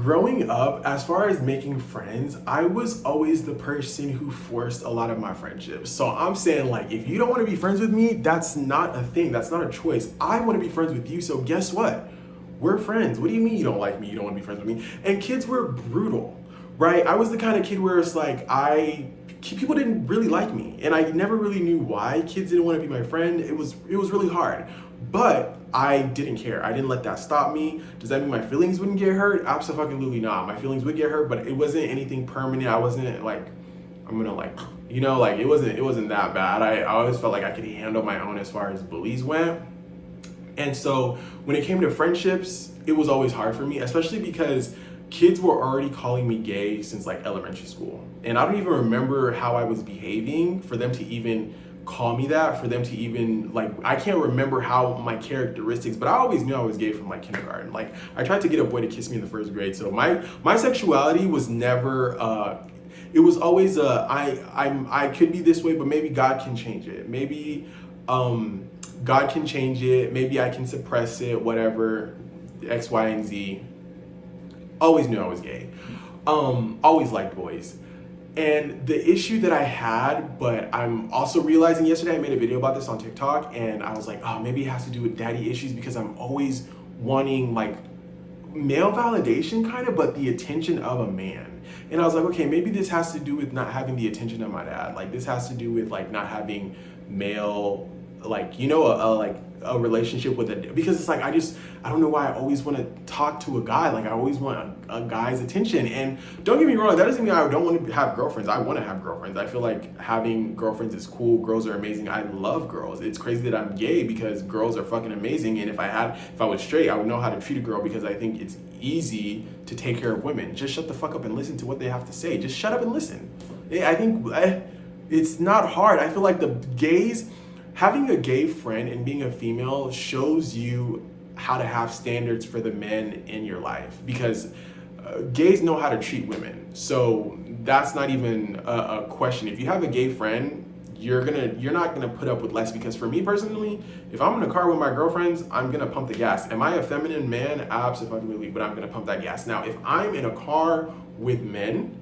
growing up, as far as making friends, I was always the person who forced a lot of my friendships. So I'm saying, like, if you don't want to be friends with me, that's not a thing. That's not a choice. I want to be friends with you. So guess what? We're friends. What do you mean you don't like me? You don't want to be friends with me? And kids were brutal, right? I was the kind of kid where it's like, people didn't really like me, and I never really knew why. Kids didn't want to be my friend. It was really hard, but I didn't care. I didn't let that stop me. Does that mean my feelings wouldn't get hurt? Absolutely not. My feelings would get hurt, but it wasn't anything permanent. I wasn't like, I'm gonna like, like it wasn't that bad. I always felt like I could handle my own as far as bullies went. And so when it came to friendships, it was always hard for me, especially because kids were already calling me gay since like elementary school. And I don't even remember how I was behaving for them to even call me that, for them to even like, I can't remember how my characteristics, but I always knew I was gay from like kindergarten. Like I tried to get a boy to kiss me in the first grade. So my sexuality was never, it was always I could be this way, but maybe God can change it. Maybe God can change it. Maybe I can suppress it, whatever, X, Y, and Z. Always knew I was gay. Always liked boys. And the issue that I had, but I'm also realizing yesterday, I made a video about this on TikTok, and I was like, oh, maybe it has to do with daddy issues because I'm always wanting like male validation kind of, but the attention of a man. And I was like, okay, maybe this has to do with not having the attention of my dad. Like this has to do with like not having male, like, a relationship with because it's like, I don't know why I always want to talk to a guy. Like I always want a guy's attention. And don't get me wrong, that doesn't mean I don't want to have girlfriends. I want to have girlfriends. I feel like having girlfriends is cool. Girls are amazing. I love girls. It's crazy that I'm gay because girls are fucking amazing. And if I was straight, I would know how to treat a girl because I think it's easy to take care of women. Just shut the fuck up and listen to what they have to say. Just shut up and listen. I think it's not hard. I feel like having a gay friend and being a female shows you how to have standards for the men in your life because gays know how to treat women. So that's not even a question. If you have a gay friend, you're not gonna put up with less because for me personally, if I'm in a car with my girlfriends, I'm gonna pump the gas. Am I a feminine man? Absolutely, but I'm gonna pump that gas. Now, if I'm in a car with men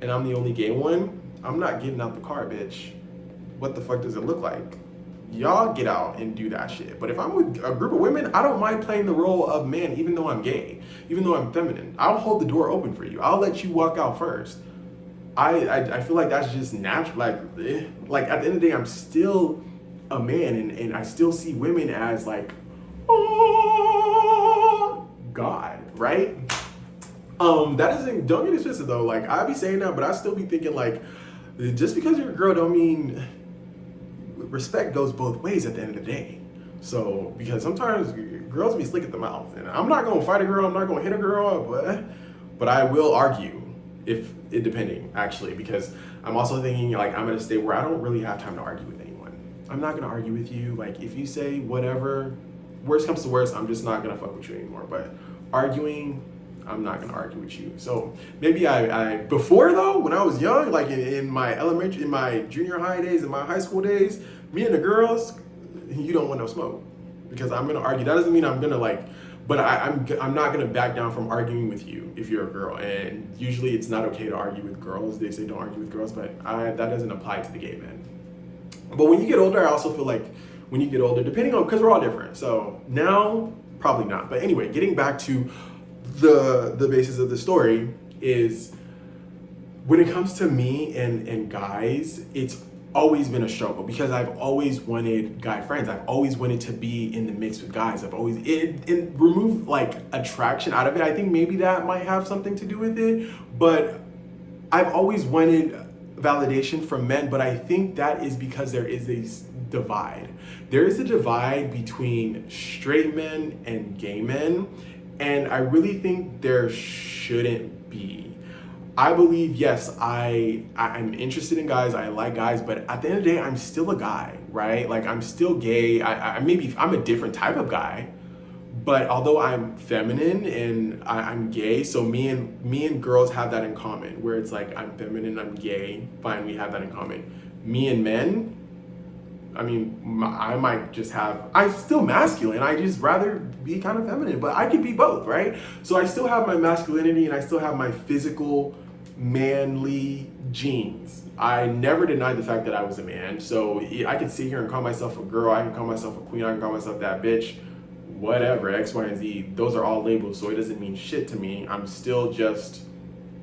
and I'm the only gay one, I'm not getting out the car, bitch. What the fuck does it look like? Y'all get out and do that shit. But if I'm with a group of women, I don't mind playing the role of man, even though I'm gay, even though I'm feminine. I'll hold the door open for you. I'll let you walk out first. I feel like that's just natural. Like at the end of the day, I'm still a man, and I still see women as like, oh, God, right? That doesn't, don't get it twisted though. Like I be saying that, but I still be thinking like, just because you're a girl don't mean respect goes both ways at the end of the day. So, because sometimes girls be slick at the mouth, and I'm not gonna fight a girl, I'm not gonna hit a girl, but I will argue if it depending actually, because I'm also thinking like I'm at a state where I don't really have time to argue with anyone. I'm not gonna argue with you. Like if you say whatever, worst comes to worst, I'm just not gonna fuck with you anymore. But arguing, I'm not gonna argue with you. So maybe I before though, when I was young, like in my junior high days, in my high school days, me and the girls, you don't want no smoke because I'm gonna argue. That doesn't mean I'm gonna like, but I'm not gonna back down from arguing with you if you're a girl. And usually it's not okay to argue with girls. They say don't argue with girls, but that doesn't apply to the gay men. But when you get older, I also feel like when you get older, depending on, because we're all different. So now probably not. But anyway, getting back to the basis of the story is when it comes to me and guys, it's always been a struggle because I've always wanted guy friends. I've always wanted to be in the mix with guys. I've always remove like attraction out of it. I think maybe that might have something to do with it, but I've always wanted validation from men, but I think that is because there is a divide. There is a divide between straight men and gay men, and I really think there shouldn't be. I believe, yes, I'm interested in guys, I like guys, but at the end of the day, I'm still a guy, right? Like I'm still gay. Maybe I'm a different type of guy, but although I'm feminine and I'm gay, so me and girls have that in common, where it's like I'm feminine, I'm gay, fine, we have that in common. Me and men, I mean, I might just I'm still masculine. I just rather be kind of feminine, but I could be both, right? So I still have my masculinity and I still have my physical, manly genes. I never denied the fact that I was a man. So I could sit here and call myself a girl. I can call myself a queen. I can call myself that bitch, whatever, X, Y, and Z. Those are all labels. So it doesn't mean shit to me. I'm still just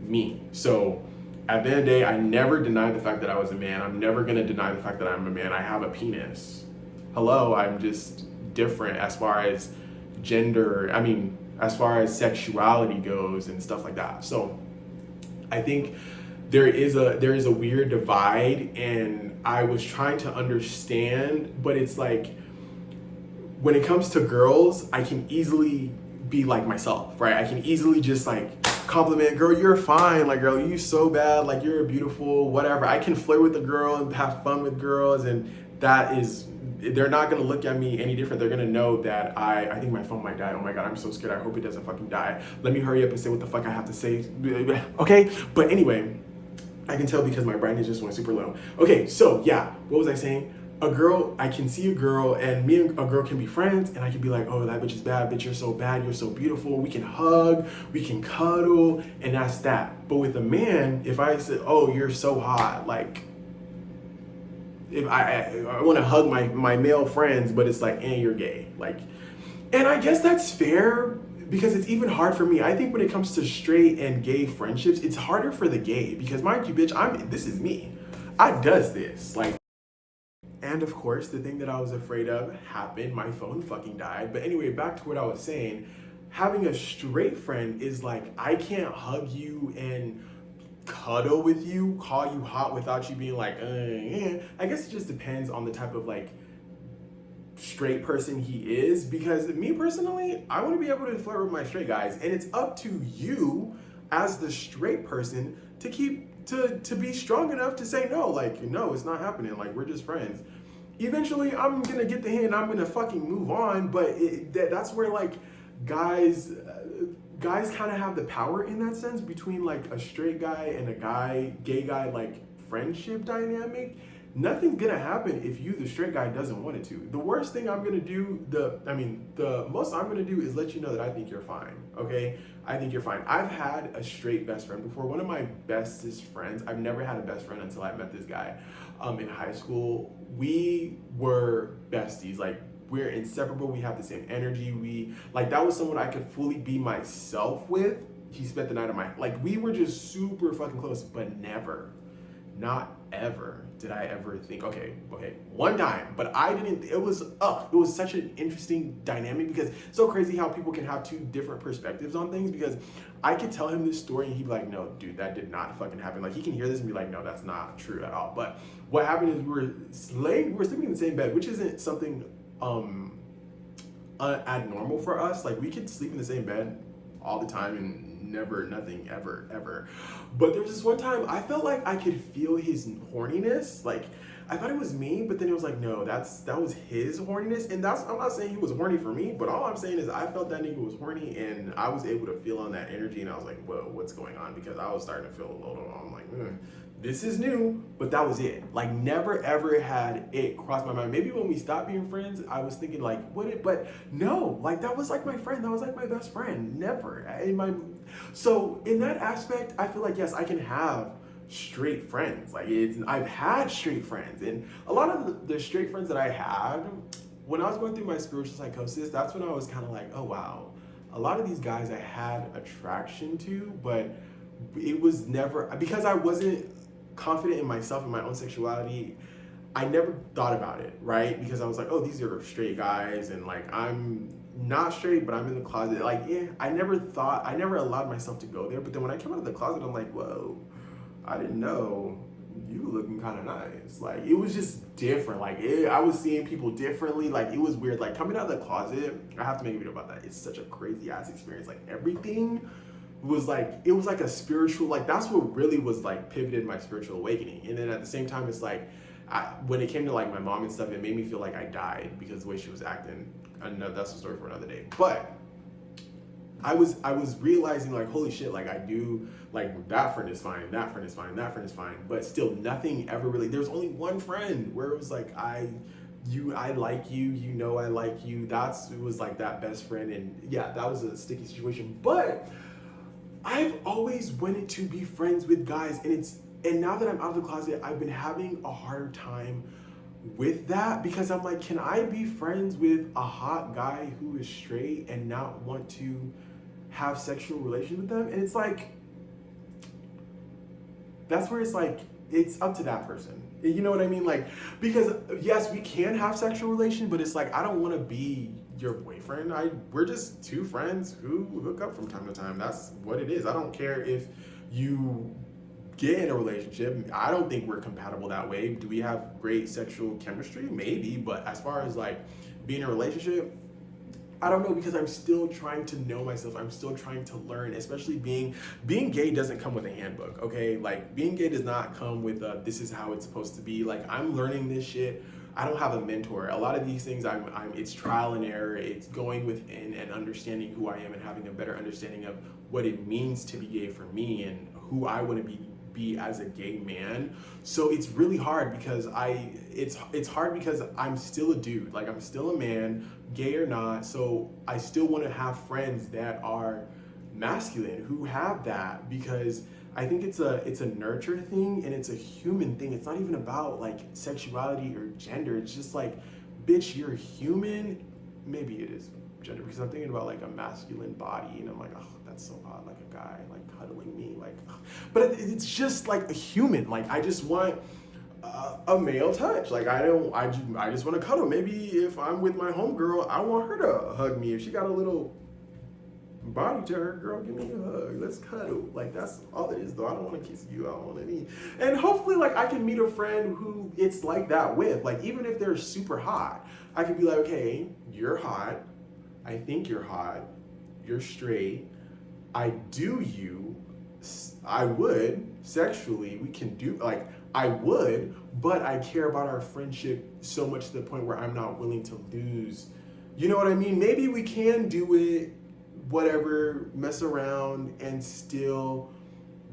me. So at the end of the day, I never denied the fact that I was a man. I'm never gonna deny the fact that I'm a man. I have a penis. Hello, I'm just different as far as gender, as far as sexuality goes and stuff like that. So I think there is a weird divide, and I was trying to understand, but it's like when it comes to girls, I can easily be like myself, right? I can easily just like compliment, girl, you're fine, like, girl, you so bad, like, you're beautiful, whatever. I can flirt with a girl and have fun with girls, and they're not gonna look at me any different. They're gonna know that I think my phone might die. Oh my God, I'm so scared. I hope it doesn't fucking die. Let me hurry up and say what the fuck I have to say. Okay, but anyway, I can tell because my brightness just went super low. Okay, so yeah, what was I saying? A girl, I can see a girl and me and a girl can be friends, and I can be like, oh, that bitch is bad, bitch, you're so bad, you're so beautiful. We can hug, we can cuddle, and that's that. But with a man, if I said, oh, you're so hot, like, if I want to hug my male friends, but it's like, you're gay. Like, and I guess that's fair because it's even hard for me. I think when it comes to straight and gay friendships, it's harder for the gay because mind you, bitch, this is me. I does this. Like, and of course, the thing that I was afraid of happened. My phone fucking died. But anyway, back to what I was saying. Having a straight friend is like, I can't hug you and cuddle with you, call you hot without you being like, I guess it just depends on the type of like straight person he is. Because me personally, I want to be able to flirt with my straight guys. And it's up to you as the straight person to be strong enough to say no, like, no, it's not happening, like, we're just friends. Eventually I'm gonna get the hint, I'm gonna fucking move on, but that's where like guys kind of have the power in that sense between like a straight guy and a gay guy, like friendship dynamic. Nothing's gonna happen if you, the straight guy, doesn't want it to. The worst thing I'm gonna do, the most I'm gonna do is let you know that I think you're fine, okay? I think you're fine. I've had a straight best friend before. One of my bestest friends, I've never had a best friend until I met this guy in high school. We were besties, like, we're inseparable. We have the same energy. That was someone I could fully be myself with. He spent the night of we were just super fucking close, but never, not ever did I ever think, okay, one time, but I didn't, it was such an interesting dynamic because it's so crazy how people can have two different perspectives on things, because I could tell him this story and he'd be like, no, dude, that did not fucking happen. Like, he can hear this and be like, no, that's not true at all. But what happened is we were sleeping in the same bed, which isn't something abnormal for us. Like, we could sleep in the same bed all the time and nothing ever. But there was this one time I felt like I could feel his horniness. Like, I thought it was me, but then it was like, no, that was his horniness. And I'm not saying he was horny for me, but all I'm saying is I felt that nigga was horny, and I was able to feel on that energy, and I was like, whoa, what's going on? Because I was starting to feel a little, I'm like, this is new, but that was it. Like, never ever had it cross my mind. Maybe when we stopped being friends, I was thinking like, but no, like, that was like my friend. That was like my best friend. Never. So in that aspect, I feel like, yes, I can have straight friends. Like, I've had straight friends, and a lot of the straight friends that I had, when I was going through my spiritual psychosis, that's when I was kind of like, oh wow, a lot of these guys I had attraction to, but it was never, because I wasn't confident in myself and my own sexuality, I never thought about it, right? Because I was like, oh, these are straight guys, and like, I'm not straight, but I'm in the closet. Like, I never allowed myself to go there. But then when I came out of the closet, I'm like, whoa, I didn't know you were looking kind of nice. Like, it was just different. Like, I was seeing people differently. Like, it was weird. Like, coming out of the closet, I have to make a video about that. It's such a crazy ass experience. Like, everything was like, it was like a spiritual, like, that's what really was like pivoted my spiritual awakening. And then at the same time, it's like, when it came to like my mom and stuff, it made me feel like I died because the way she was acting. I know that's a story for another day. But I was realizing like, holy shit, like I do, like that friend is fine, that friend is fine, that friend is fine, but still nothing ever really. There's only one friend where it was like I like you, you know I like you. It was like that best friend, and yeah, that was a sticky situation. But I've always wanted to be friends with guys, and now that I'm out of the closet, I've been having a harder time with that because I'm like, can I be friends with a hot guy who is straight and not want to have sexual relations with them? And it's like, that's where it's like, it's up to that person. You know what I mean? Like, because yes, we can have sexual relations, but it's like, I don't want to be your boyfriend. We're just two friends who hook up from time to time. That's what it is. I don't care if you get in a relationship. I don't think we're compatible that way. Do we have great sexual chemistry? Maybe, but as far as like being in a relationship, I don't know, because I'm still trying to know myself. I'm still trying to learn, especially being gay doesn't come with a handbook, okay? Like being gay does not come with this is how it's supposed to be. Like I'm learning this shit. I don't have a mentor. A lot of these things it's trial and error. It's going within and understanding who I am and having a better understanding of what it means to be gay for me and who I want to be as a gay man. So it's really hard because it's hard because I'm still a dude. Like I'm still a man, gay or not. So I still want to have friends that are masculine who have that, because I think it's a nurture thing and it's a human thing. It's not even about like sexuality or gender. It's just like, bitch, you're human. Maybe it is gender because I'm thinking about like a masculine body and I'm like, oh, that's so hot, like a guy like cuddling me, like, but it's just like a human. Like I just want a male touch. Like I just want to cuddle. Maybe if I'm with my homegirl, I want her to hug me. If she got a little body to her, girl, give me a hug, let's cuddle. Like that's all it is though. I don't want to kiss you, I don't want any. And hopefully like I can meet a friend who it's like that with, like even if they're super hot, I could be like, okay, you're hot, I think you're hot, you're straight, I do you, I would sexually, we can do, like I would, but I care about our friendship so much to the point where I'm not willing to lose, you know what I mean? Maybe we can do it, whatever, mess around and still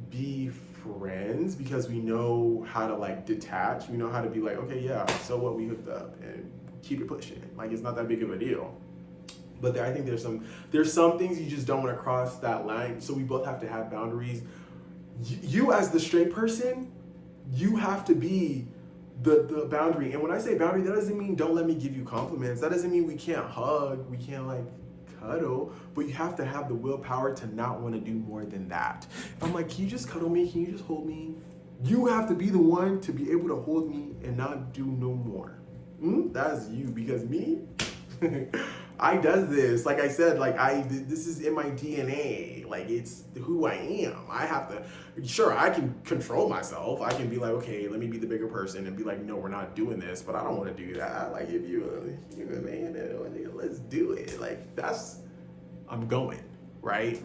be friends because we know how to like detach. We know how to be like, okay, yeah, so what, we hooked up and keep it pushing. Like it's not that big of a deal. But I think there's some things you just don't want to cross that line. So we both have to have boundaries. You as the straight person, you have to be the boundary. And when I say boundary, that doesn't mean don't let me give you compliments. That doesn't mean we can't hug, we can't like cuddle, but you have to have the willpower to not want to do more than that. If I'm like, can you just cuddle me? Can you just hold me? You have to be the one to be able to hold me and not do no more. That's you, because me, I does this. Like I said, like this is in my DNA. Like it's who I am. I have to, sure, I can control myself. I can be like, okay, let me be the bigger person and be like, no, we're not doing this, but I don't want to do that. Like if you're a man, let's do it. Like I'm going, right?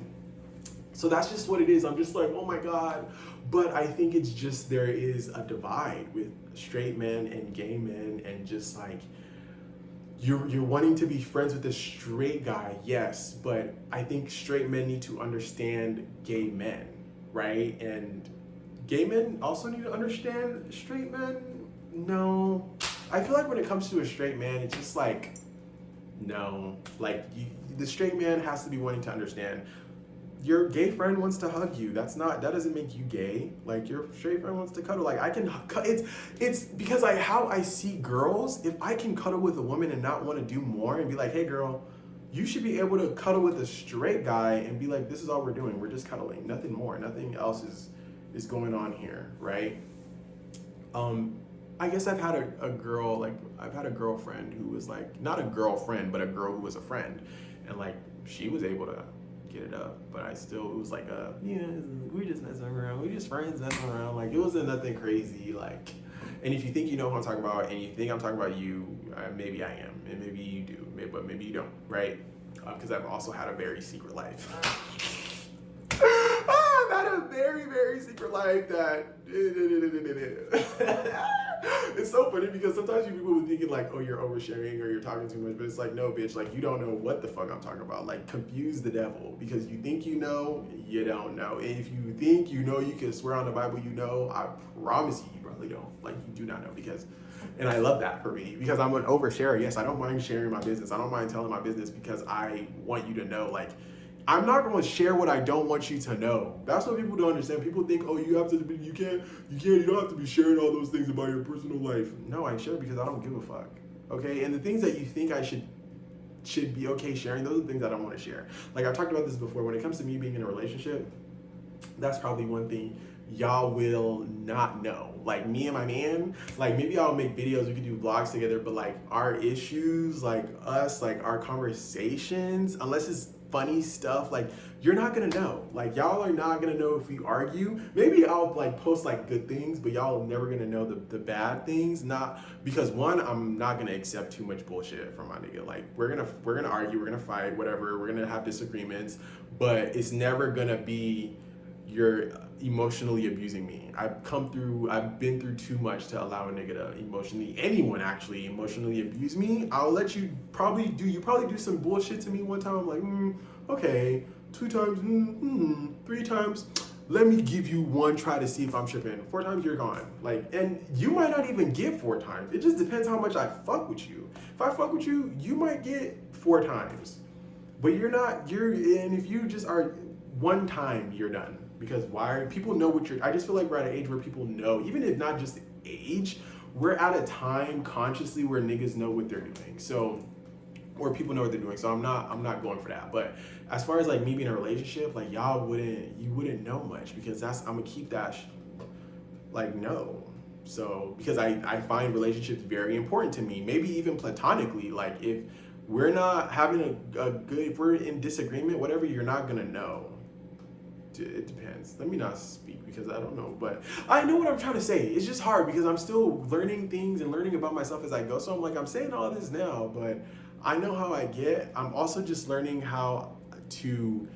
So that's just what it is. I'm just like, oh my God. But I think it's just, there is a divide with straight men and gay men, and just like, you're wanting to be friends with a straight guy, yes, but I think straight men need to understand gay men, right? And gay men also need to understand straight men. No, I feel like when it comes to a straight man, it's just like, no, like the straight man has to be wanting to understand. Your gay friend wants to hug you. That doesn't make you gay. Like your straight friend wants to cuddle. Like I can, it's because how I see girls. If I can cuddle with a woman and not want to do more and be like, hey girl, you should be able to cuddle with a straight guy and be like, this is all we're doing. We're just cuddling, nothing more. Nothing else is going on here, right? I guess I've had a girl, like I've had a girlfriend who was like, not a girlfriend, but a girl who was a friend, and like she was able to get it up, but it was like we're just messing around, we're just friends messing around, like it wasn't nothing crazy, like. And if you think you know who I'm talking about and you think I'm talking about you, maybe I am, and maybe you do, but maybe you don't, right? Because I've also had a very secret life. I've had a very very secret life that it's so funny because sometimes people will be thinking like, oh, you're oversharing or you're talking too much, but it's like, no, bitch, like you don't know what the fuck I'm talking about. Like, confuse the devil, because you think you know, you don't know. And if you think you know, you can swear on the Bible you know, I promise you probably don't. Like, you do not know, because, and I love that for me, because I'm an oversharer. Yes, I don't mind sharing my business. I don't mind telling my business because I want you to know, like, I'm not going to share what I don't want you to know. That's what people don't understand. People think, oh, you have to be, you don't have to be sharing all those things about your personal life. No, I share because I don't give a fuck. Okay? And the things that you think I should be okay sharing, those are the things I don't want to share. Like, I've talked about this before. When it comes to me being in a relationship, that's probably one thing y'all will not know. Like, me and my man, like, maybe I'll make videos, we could do vlogs together, but like our issues, like us, like our conversations, unless it's funny stuff, like, you're not gonna know. Like, y'all are not gonna know if we argue. Maybe I'll like post like good things, but y'all are never gonna know the bad things. Not because, one, I'm not gonna accept too much bullshit from my nigga. Like, we're gonna argue, we're gonna fight, whatever, we're gonna have disagreements, but it's never gonna be you're emotionally abusing me. I've been through too much to allow a nigga to anyone actually emotionally abuse me. I'll let you probably do some bullshit to me one time. I'm like, okay, 2 times, 3 times. Let me give you 1 try to see if I'm tripping. 4 times, you're gone. Like, and you might not even get 4 times. It just depends how much I fuck with you. If I fuck with you, you might get 4 times. But and if you just are 1 time, you're done. Because why? People know I just feel like we're at an age where people know, even if not just age, we're at a time consciously where niggas know what they're doing. So, or people know what they're doing. So I'm not going for that. But as far as like me being in a relationship, like, you wouldn't know much, because I'm gonna keep that like, no. So, because I find relationships very important to me, maybe even platonically. Like, if we're not having if we're in disagreement, whatever, you're not gonna know. It depends. Let me not speak because I don't know, but I know what I'm trying to say. It's just hard because I'm still learning things and learning about myself as I go. So I'm saying all this now, but I know how I get. I'm also just learning how to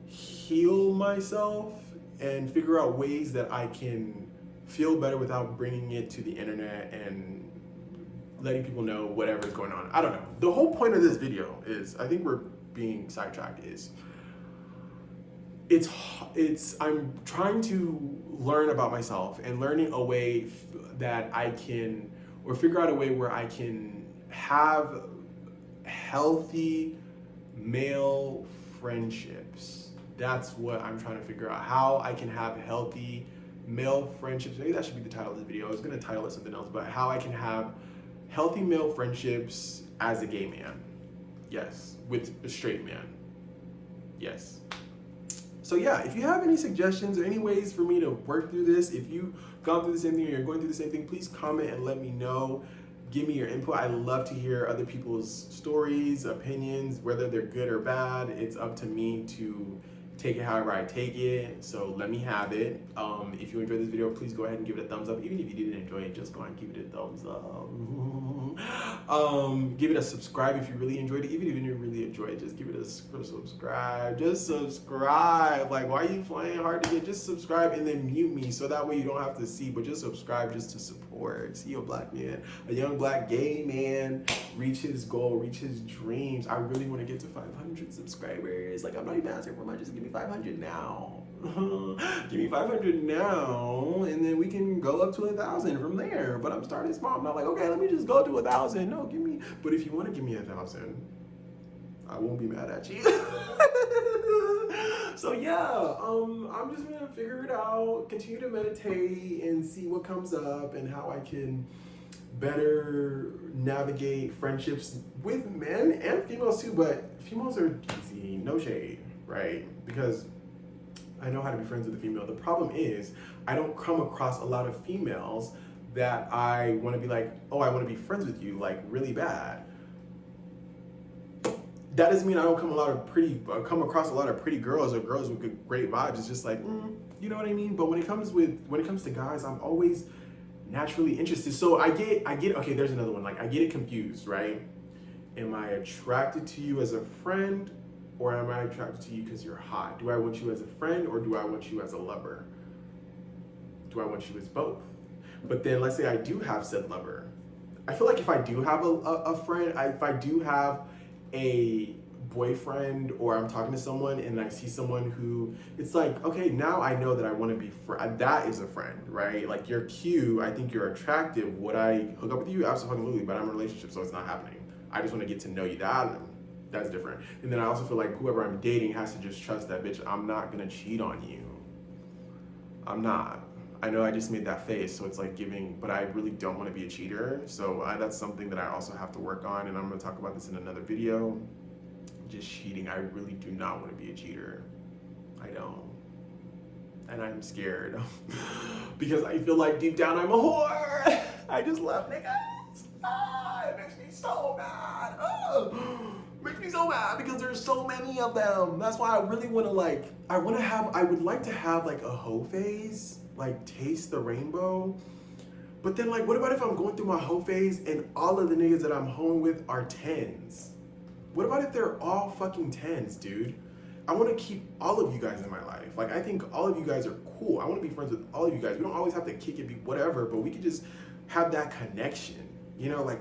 heal myself and figure out ways that I can feel better without bringing it to the internet and letting people know whatever's going on. I don't know. The whole point of this video is, I think we're being sidetracked, is I'm trying to learn about myself and learning a way that I can, or figure out a way where I can have healthy male friendships. That's what I'm trying to figure out. How I can have healthy male friendships. Maybe that should be the title of this video. I was going to title it something else, but how I can have healthy male friendships as a gay man. Yes. With a straight man. Yes. So yeah, if you have any suggestions or any ways for me to work through this, if you've gone through the same thing or you're going through the same thing, please comment and let me know. Give me your input. I love to hear other people's stories, opinions, whether they're good or bad. It's up to me to take it however I take it. So let me have it. If you enjoyed this video, please go ahead and give it a thumbs up. Even if you didn't enjoy it, just go ahead and give it a thumbs up. Give it a subscribe if you really enjoyed it. Even if you didn't really enjoy it, just give it a subscribe. Just subscribe. Like, why are you playing hard to get? Just subscribe and then mute me, so that way you don't have to see, but just subscribe just to support. See a black man, a young black gay man, reach his goal, reach his dreams. I really want to get to 500 subscribers. Like, I'm not even asking for much. Just give me 500 now. Give me 500 now, and then we can go up to 1,000 from there. But I'm starting small. I'm not like, okay, let me just go to 1,000. No, give me. But if you want to give me 1,000, I won't be mad at you. So yeah, I'm just gonna figure it out, continue to meditate, and see what comes up and how I can better navigate friendships with men and females too. But females are easy, no shade, right? Because I know how to be friends with a female. The problem is I don't come across a lot of females that I want to be like, oh, I want to be friends with you, like, really bad. That doesn't mean I don't come across a lot of pretty girls or girls with great vibes. It's just like, you know what I mean? But when it comes to guys, I'm always naturally interested. So I get okay, there's another one. Like, I get it confused, right? Am I attracted to you as a friend, or am I attracted to you because you're hot? Do I want you as a friend, or do I want you as a lover? do I want you as both? But then let's say I do have said lover. I feel like if I do have a friend, if I do have a boyfriend, or I'm talking to someone and I see someone who, it's like, okay, now I know that I want to be that is a friend, right? Like, you're cute, I think you're attractive. Would I hook up with you? Absolutely, but I'm in a relationship, so it's not happening. I just want to get to know you. That's different. And then I also feel like whoever I'm dating has to just trust that, bitch, I'm not gonna cheat on you. I'm not. I know I just made that face, so it's like giving, but I really don't want to be a cheater. So that's something that I also have to work on, and I'm going to talk about this in another video. Just cheating. I really do not want to be a cheater. I don't. And I'm scared because I feel like deep down I'm a whore. I just love niggas. It makes me so mad. Makes me so mad because there's so many of them. That's why I really want to I would like to have like a hoe phase, like taste the rainbow. But then like, what about if I'm going through my hoe phase and all of the niggas that I'm hoeing with are 10s? What about if they're all fucking 10s, dude? I want to keep all of you guys in my life. Like, I think all of you guys are cool. I want to be friends with all of you guys. We don't always have to kick it, be whatever, but we could just have that connection, you know, like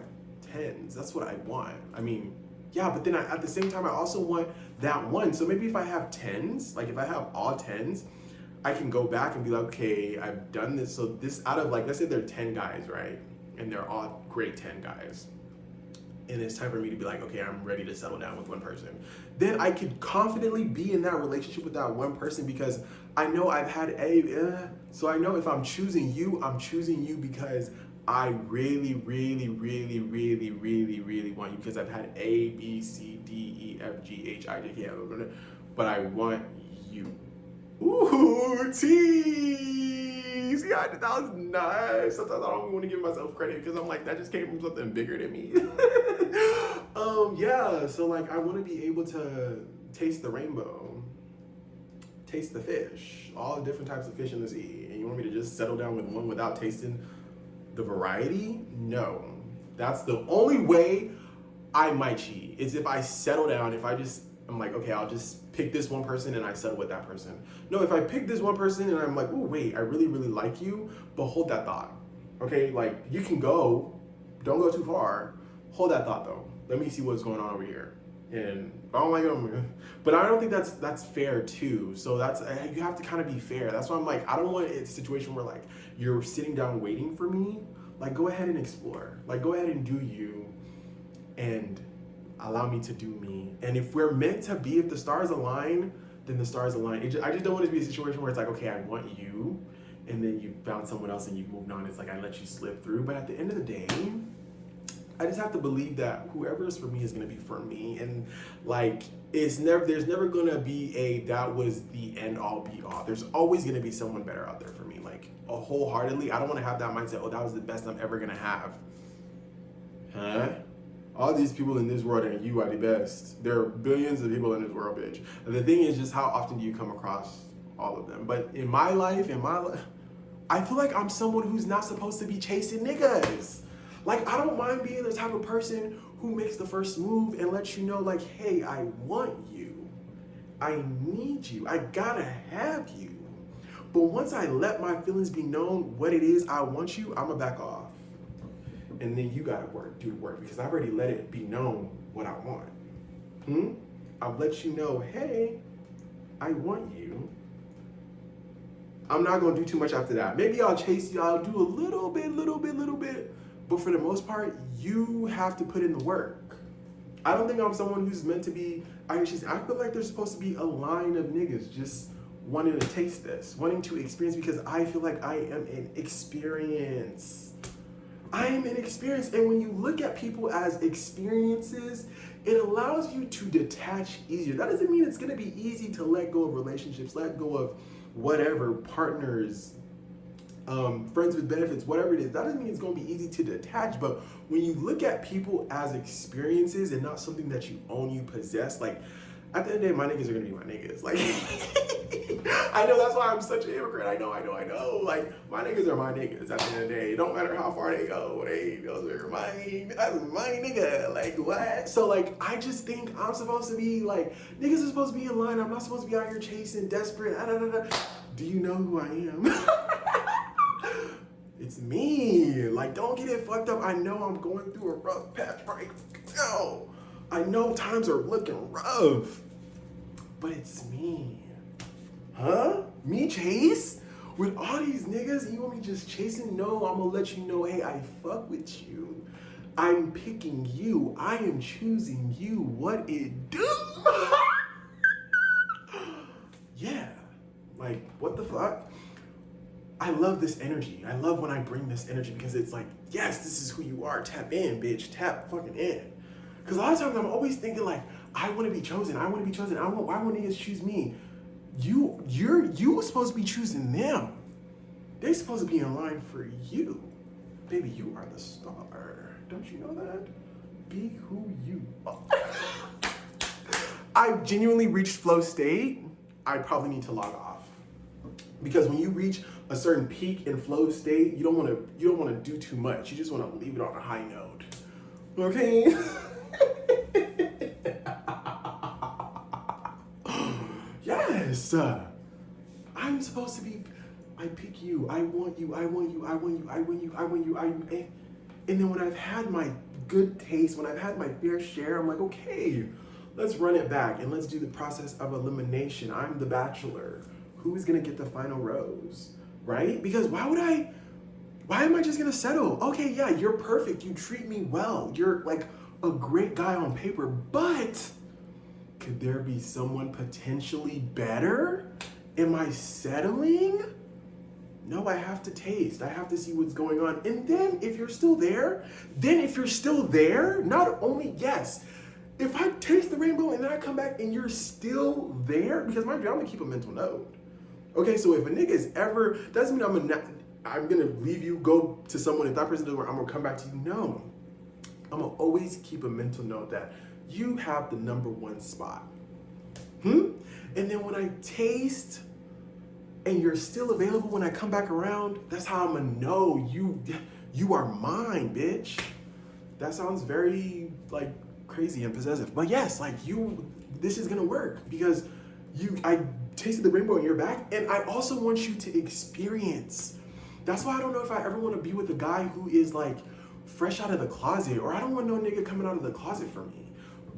10s. That's what I want. I mean, yeah, but then at the same time, I also want that one. So maybe if I have 10s, like if I have all 10s, I can go back and be like, okay, I've done this. So this out of like, let's say there are 10 guys, right? And they're all great 10 guys. And it's time for me to be like, okay, I'm ready to settle down with one person. Then I could confidently be in that relationship with that one person because I know I've had so I know if I'm choosing you because I really, really, really, really, really, really want you because I've had A, B, C, D, E, F, G, H, I, J, K, L, but I want you. Ooh, tease. Yeah, that was nice. Sometimes I don't even want to give myself credit because I'm like, that just came from something bigger than me. Yeah, so like I want to be able to taste the rainbow, taste the fish, all the different types of fish in the sea. And you want me to just settle down with one without tasting the variety? No. That's the only way I might cheat is if I settle down, I'm like, okay, I'll just pick this one person and I settle with that person. No, if I pick this one person and I'm like, oh, wait, I really, really like you, but hold that thought. Okay, like you can go, don't go too far. Hold that thought though. Let me see what's going on over here. And if I don't like it, but I don't think that's fair too. So you have to kind of be fair. That's why I'm like, I don't want a situation where like you're sitting down waiting for me. Like go ahead and explore. Like go ahead and do you and allow me to do me. And if we're meant to be, if the stars align, then the stars align. I just don't want it to be a situation where it's like, okay, I want you, and then you found someone else and you've moved on. It's like I let you slip through. But at the end of the day, I just have to believe that whoever is for me is gonna be for me. And like there's never gonna be that was the end all be all. There's always gonna be someone better out there for me. Like wholeheartedly, I don't wanna have that mindset, oh, that was the best I'm ever gonna have. Huh? All these people in this world and you are the best. There are billions of people in this world, bitch. And the thing is just how often do you come across all of them? But in my life, I feel like I'm someone who's not supposed to be chasing niggas. Like, I don't mind being the type of person who makes the first move and lets you know, like, hey, I want you. I need you. I gotta have you. But once I let my feelings be known what it is I want you, I'ma back off. And then you gotta do the work because I've already let it be known what I want. I've let you know, hey, I want you. I'm not gonna do too much after that. Maybe I'll chase you, I'll do a little bit. But for the most part, you have to put in the work. I don't think I'm someone who's meant to be, I feel like there's supposed to be a line of niggas just wanting to taste this, wanting to experience because I feel like I am an experience. I am an experience. And when you look at people as experiences, it allows you to detach easier. That doesn't mean it's gonna be easy to let go of relationships, let go of whatever, partners, friends with benefits, whatever it is. That doesn't mean it's gonna be easy to detach, but when you look at people as experiences and not something that you own, you possess, like at the end of the day, my niggas are gonna be my niggas. Like, I know that's why I'm such an hypocrite. I know. Like, my niggas are my niggas at the end of the day. It don't matter how far they go. Those are that's my nigga. Like, what? So, like, I just think I'm supposed to be, like, niggas are supposed to be in line. I'm not supposed to be out here chasing, desperate. Do you know who I am? It's me. Like, don't get it fucked up. I know I'm going through a rough patch right now. I know times are looking rough. But it's me. Huh? Me chase? With all these niggas, you want me just chasing? No, I'm gonna let you know, hey, I fuck with you. I'm picking you. I am choosing you. What it do? Yeah. Like, what the fuck? I love this energy. I love when I bring this energy because it's like, yes, this is who you are. Tap in, bitch. Tap fucking in. Because a lot of times I'm always thinking like, I want to be chosen. I want to be chosen. Why won't niggas choose me? You supposed to be choosing them. They're supposed to be in line for you. Baby, you are the star. Don't you know that? Be who you are. I genuinely reached flow state. I probably need to log off. Because when you reach a certain peak in flow state, you don't want to do too much. You just want to leave it on a high note. Okay? Yes. I'm supposed to be, I pick you, I want you, I want you, I want you, I want you, I want you, and then when I've had my good taste, when I've had my fair share, I'm like, okay, let's run it back and let's do the process of elimination. I'm the bachelor. Who is gonna get the final rose, right? Because why am I just gonna settle? Okay, yeah, you're perfect, you treat me well, you're like a great guy on paper, but could there be someone potentially better? Am I settling? No, I have to taste. I have to see what's going on. And then if you're still there, not only, yes, if I taste the rainbow and then I come back and you're still there, because mind you, I'm gonna keep a mental note. Okay, so if a nigga is ever, doesn't mean I'm gonna leave you, go to someone, if that person doesn't work, I'm gonna come back to you. No, I'm gonna always keep a mental note that you have the number one spot. And then when I taste and you're still available when I come back around, that's how I'm gonna know you are mine, bitch. That sounds very like crazy and possessive. But yes, like this is gonna work because I tasted the rainbow and you're back. And I also want you to experience. That's why I don't know if I ever wanna be with a guy who is like fresh out of the closet, or I don't want no nigga coming out of the closet for me.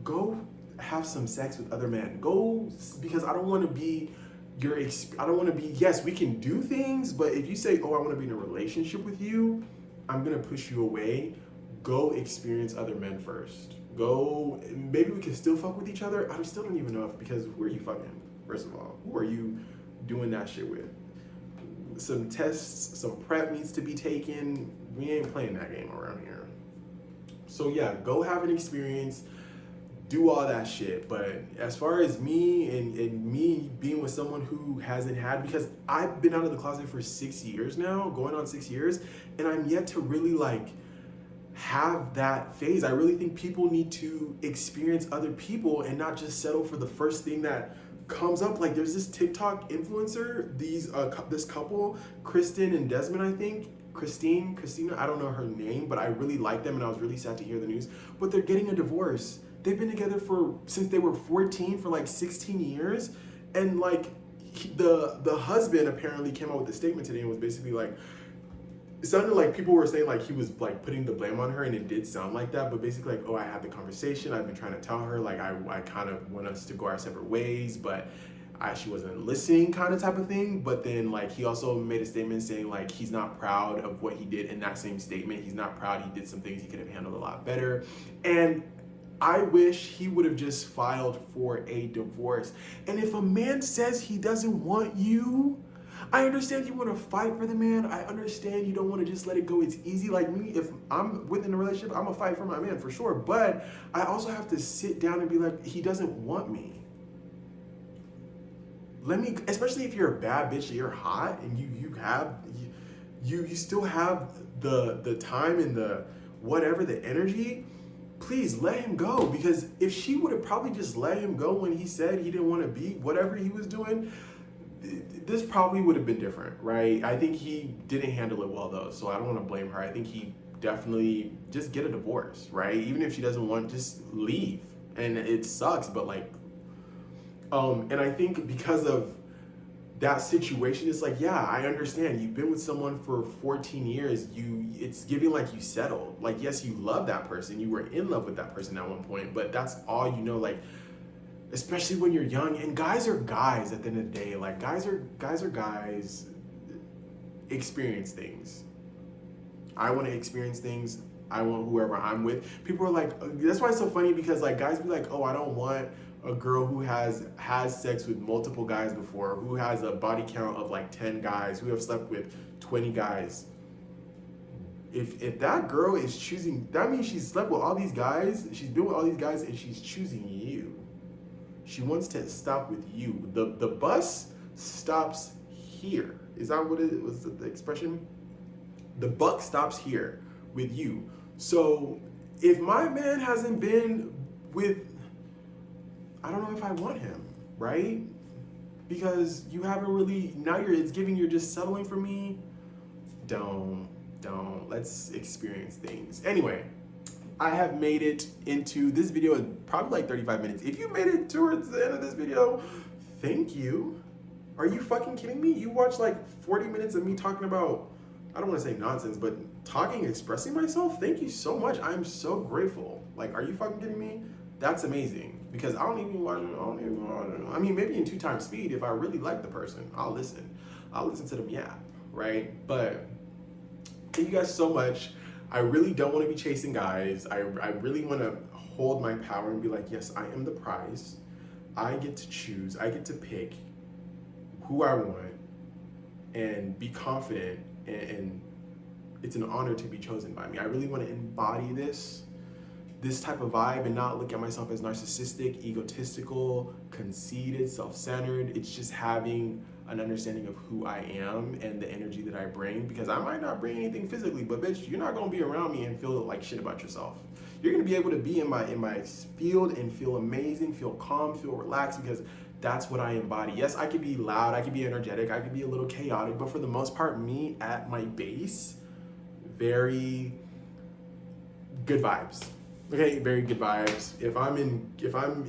Go have some sex with other men. Go, because I don't want to be yes, we can do things, but if you say, oh, I want to be in a relationship with you, I'm going to push you away. Go experience other men first. Go, maybe we can still fuck with each other. I still don't even know because who are you fucking, first of all? Who are you doing that shit with? Some tests, some prep needs to be taken. We ain't playing that game around here. So yeah, go have an experience. Do all that shit. But as far as me and me being with someone who hasn't had, because I've been out of the closet for 6 years now, going on 6 years, and I'm yet to really like have that phase. I really think people need to experience other people and not just settle for the first thing that comes up. Like there's this TikTok influencer, this couple, Kristen and Desmond, I think. Christina, I don't know her name, but I really like them and I was really sad to hear the news. But they're getting a divorce. They've been together since they were 14 for like 16 years. And like the husband apparently came out with a statement today and was basically like, it sounded like people were saying like he was like putting the blame on her, and it did sound like that, but basically like, oh, I had the conversation, I've been trying to tell her like I kind of want us to go our separate ways, but she wasn't listening, kind of type of thing. But then like he also made a statement saying like he's not proud of what he did. In that same statement, he's not proud, he did some things he could have handled a lot better. And I wish he would have just filed for a divorce. And if a man says he doesn't want you, I understand you want to fight for the man. I understand you don't want to just let it go. It's easy. Like me, if I'm within a relationship, I'm going to fight for my man for sure. But I also have to sit down and be like, he doesn't want me. Especially if you're a bad bitch, you're hot, and you still have the time and the whatever, the energy, please let him go. Because if she would have probably just let him go when he said he didn't want to be whatever he was doing, this probably would have been different, right? I think he didn't handle it well though, so I don't want to blame her. I think he definitely just get a divorce, right? Even if she doesn't want, just leave. And it sucks, but like, and I think because of that situation is like, yeah, I understand. You've been with someone for 14 years. It's giving like you settled. Like, yes, you love that person. You were in love with that person at one point, but that's all you know. Like, especially when you're young, and guys are guys at the end of the day. Like, guys are guys. Experience things. I want to experience things. I want whoever I'm with. People are like, that's why it's so funny, because like guys be like, oh, I don't want a girl who has sex with multiple guys before, who has a body count of like 10 guys, who have slept with 20 guys. If that girl is choosing, that means she's slept with all these guys, she's been with all these guys, and she's choosing you. She wants to stop with you. The bus stops here. Is that what it was, the expression? The buck stops here with you. So if my man hasn't been with, I don't know if I want him, right? Because you haven't really, now it's giving you're just settling for me. Don't. Let's experience things. Anyway, I have made it into this video in probably like 35 minutes. If you made it towards the end of this video, thank you. Are you fucking kidding me? You watched like 40 minutes of me talking about, I don't want to say nonsense, but talking, expressing myself. Thank you so much. I'm so grateful. Like, are you fucking kidding me? That's amazing, because I don't even watch, I mean, maybe in 2 times speed, if I really like the person, I'll listen to them yap, right? But thank you guys so much. I really don't want to be chasing guys. I really want to hold my power and be like, yes, I am the prize. I get to choose. I get to pick who I want and be confident, and it's an honor to be chosen by me. I really want to embody this type of vibe and not look at myself as narcissistic, egotistical, conceited, self-centered. It's just having an understanding of who I am and the energy that I bring, because I might not bring anything physically, but bitch, you're not gonna be around me and feel like shit about yourself. You're gonna be able to be in my field and feel amazing, feel calm, feel relaxed, because that's what I embody. Yes, I could be loud, I could be energetic, I could be a little chaotic, but for the most part, me at my base, very good vibes. Okay, very good vibes. If I'm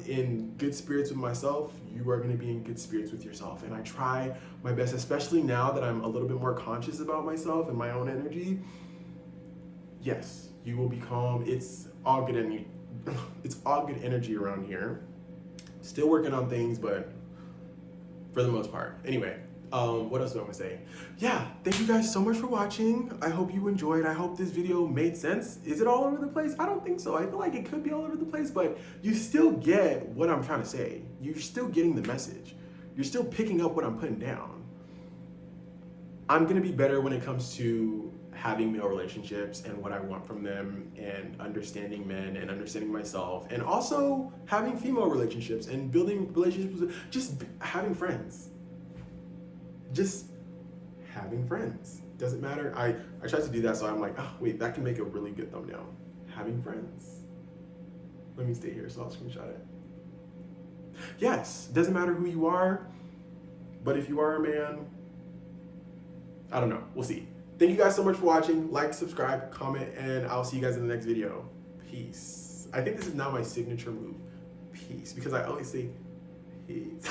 in good spirits with myself, you are gonna be in good spirits with yourself. And I try my best, especially now that I'm a little bit more conscious about myself and my own energy. Yes, you will be calm. It's all good energy. It's all good energy around here. Still working on things, but for the most part. Anyway, what else do I want to say? Yeah, thank you guys so much for watching. I hope you enjoyed. I hope this video made sense. Is it all over the place? I don't think so. I feel like it could be all over the place, but you still get what I'm trying to say. You're still getting the message. You're still picking up what I'm putting down. I'm gonna be better when it comes to having male relationships and what I want from them, and understanding men and understanding myself, and also having female relationships and building relationships with just having friends. Just having friends. Doesn't matter. I tried to do that, so I'm like, oh wait, that can make a really good thumbnail. Having friends. Let me stay here so I'll screenshot it. Yes, doesn't matter who you are, but if you are a man, I don't know, we'll see. Thank you guys so much for watching. Like, subscribe, comment, and I'll see you guys in the next video. Peace. I think this is now my signature move. Peace, because I always say peace.